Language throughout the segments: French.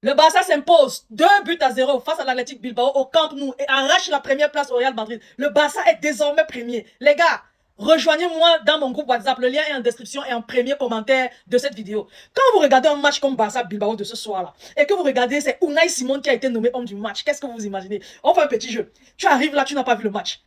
Le Barça s'impose 2 buts à 0 face à l'Athletic Bilbao au Camp Nou et arrache la première place au Real Madrid. Le Barça est désormais premier. Les gars, rejoignez-moi dans mon groupe WhatsApp. Le lien est en description et en premier commentaire de cette vidéo. Quand vous regardez un match comme Barça Bilbao de ce soir-là et que vous regardez, c'est Unai Simon qui a été nommé homme du match. Qu'est-ce que vous imaginez? On fait un petit jeu. Tu arrives là, tu n'as pas vu le match.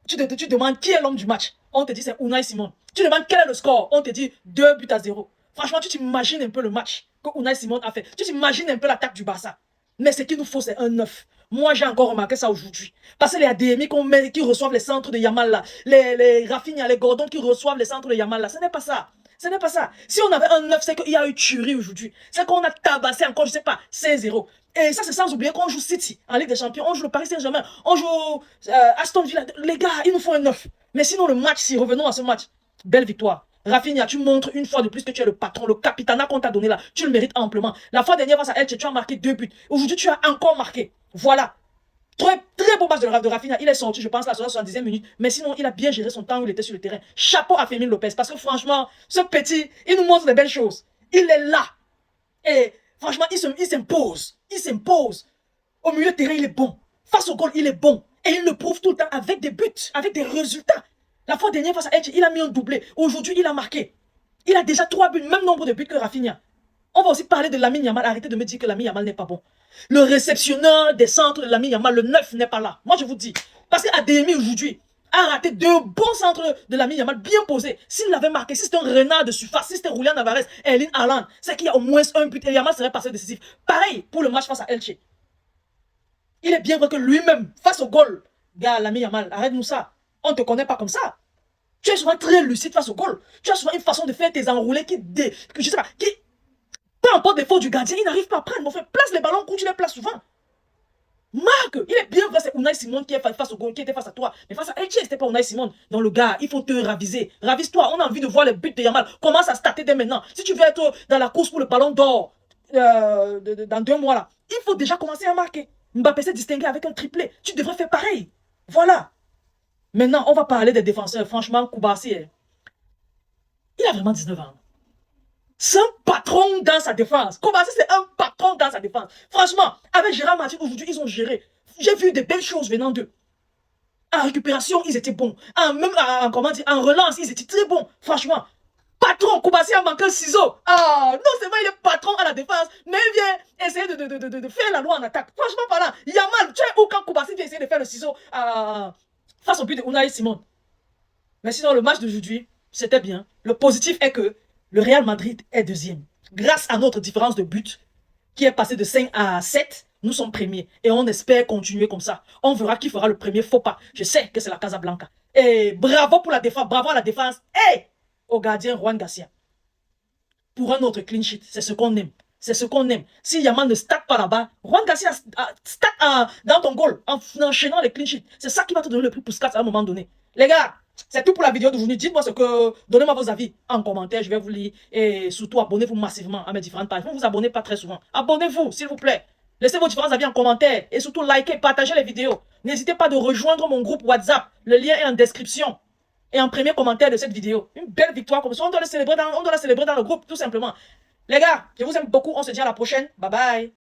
Tu demandes qui est l'homme du match. On te dit c'est Unai Simon. Tu demandes quel est le score. On te dit 2 buts à 0. Franchement, tu t'imagines un peu le match que Unai Simon a fait. Tu t'imagines un peu l'attaque du Barça. Mais ce qu'il nous faut, c'est un 9. Moi, j'ai encore remarqué ça aujourd'hui. Parce que les ADMI qui reçoivent les centres de Yamal là, les Rafinha, les Gordon qui reçoivent les centres de Yamal là, ce n'est pas ça. Ce n'est pas ça. Si on avait un 9, c'est qu'il y a eu tuerie aujourd'hui. C'est qu'on a tabassé encore, je ne sais pas, 5-0. Et ça, c'est sans oublier qu'on joue City en Ligue des Champions, on joue le Paris Saint-Germain, on joue Aston Villa. Les gars, il nous faut un 9. Mais sinon, le match, si revenons à ce match, belle victoire. Rafinha, tu montres une fois de plus que tu es le patron, le capitana qu'on t'a donné là. Tu le mérites amplement. La fois dernière face à Elche, tu as marqué 2 buts. Aujourd'hui, tu as encore marqué. Voilà. Très, très beau match de Rafinha. Il est sorti, je pense, à la 70e minute. Mais sinon, il a bien géré son temps où il était sur le terrain. Chapeau à Fermin Lopez. Parce que franchement, ce petit, il nous montre des belles choses. Il est là. Et franchement, il s'impose. Il s'impose. Au milieu de terrain, il est bon. Face au goal, il est bon. Et il le prouve tout le temps avec des buts, avec des résultats. La fois dernière face à Elche, il a mis un doublé. Aujourd'hui, il a marqué. Il a déjà 3 buts, même nombre de buts que Rafinha. On va aussi parler de Lamine Yamal. Arrêtez de me dire que Lamine Yamal n'est pas bon. Le réceptionneur des centres de Lamine Yamal, le 9, n'est pas là. Moi, je vous dis. Parce qu'Ademi, aujourd'hui, a raté 2 bons centres de Lamine Yamal bien posés. S'il l'avait marqué, si c'était un renard de surface, si c'était Julian Alvarez, Erling Haaland, c'est qu'il y a au moins un but et Yamal serait passé décisif. Pareil pour le match face à Elche. Il est bien vrai que lui-même, face au goal, gars, Lamine Yamal, arrête-nous ça. On ne te connaît pas comme ça. Tu es souvent très lucide face au goal. Tu as souvent une façon de faire tes enroulés je sais pas, qui, peu importe les fautes du gardien, il n'arrive pas à prendre. Mon frère, place les ballons où tu les places souvent. Marque, il est bien vrai, c'est Unai Simon qui est face au goal, qui était face à toi. Mais face à Elche, c'était pas Unai Simon. Donc le gars, il faut te raviser. Ravise-toi, on a envie de voir les buts de Yamal. Commence à starter dès maintenant. Si tu veux être dans la course pour le ballon d'or dans 2 mois là, il faut déjà commencer à marquer. Mbappé s'est distingué avec un triplé. Tu devrais faire pareil. Voilà. Maintenant, on va parler des défenseurs. Franchement, Koubarsi, il a vraiment 19 ans. C'est un patron dans sa défense. Koubarsi, c'est un patron dans sa défense. Franchement, avec Gérard Martin, aujourd'hui, ils ont géré. J'ai vu des belles choses venant d'eux. En récupération, ils étaient bons. En relance, ils étaient très bons. Franchement, patron, Koubarsi a manqué un ciseau. Ah, non seulement il est patron à la défense, mais il vient essayer de faire la loi en attaque. Franchement parlant, Yamal, tu es où quand Koubarsi vient essayer de faire le ciseau face au but de Unai Simon. Mais sinon, le match d'aujourd'hui, c'était bien. Le positif est que le Real Madrid est deuxième. Grâce à notre différence de but, qui est passée de 5 à 7, nous sommes premiers. Et on espère continuer comme ça. On verra qui fera le premier faux pas. Je sais que c'est la Casablanca. Et bravo pour la défense, bravo à la défense. Et au gardien Juan Garcia. Pour un autre clean sheet, c'est ce qu'on aime. C'est ce qu'on aime. Si Yamal ne stade pas là-bas, Juan Garcia stade dans ton goal en enchaînant les clean sheets. C'est ça qui va te donner le prix pour Puskas à un moment donné. Les gars, c'est tout pour la vidéo d'aujourd'hui. Dites-moi ce que... Donnez-moi vos avis en commentaire, je vais vous lire. Et surtout, abonnez-vous massivement à mes différentes pages. Vous ne vous abonnez pas très souvent. Abonnez-vous, s'il vous plaît. Laissez vos différents avis en commentaire. Et surtout, likez, partagez les vidéos. N'hésitez pas de rejoindre mon groupe WhatsApp. Le lien est en description. Et en premier commentaire de cette vidéo. Une belle victoire comme ça. On doit la célébrer dans le groupe, tout simplement. Les gars, je vous aime beaucoup. On se dit à la prochaine. Bye bye.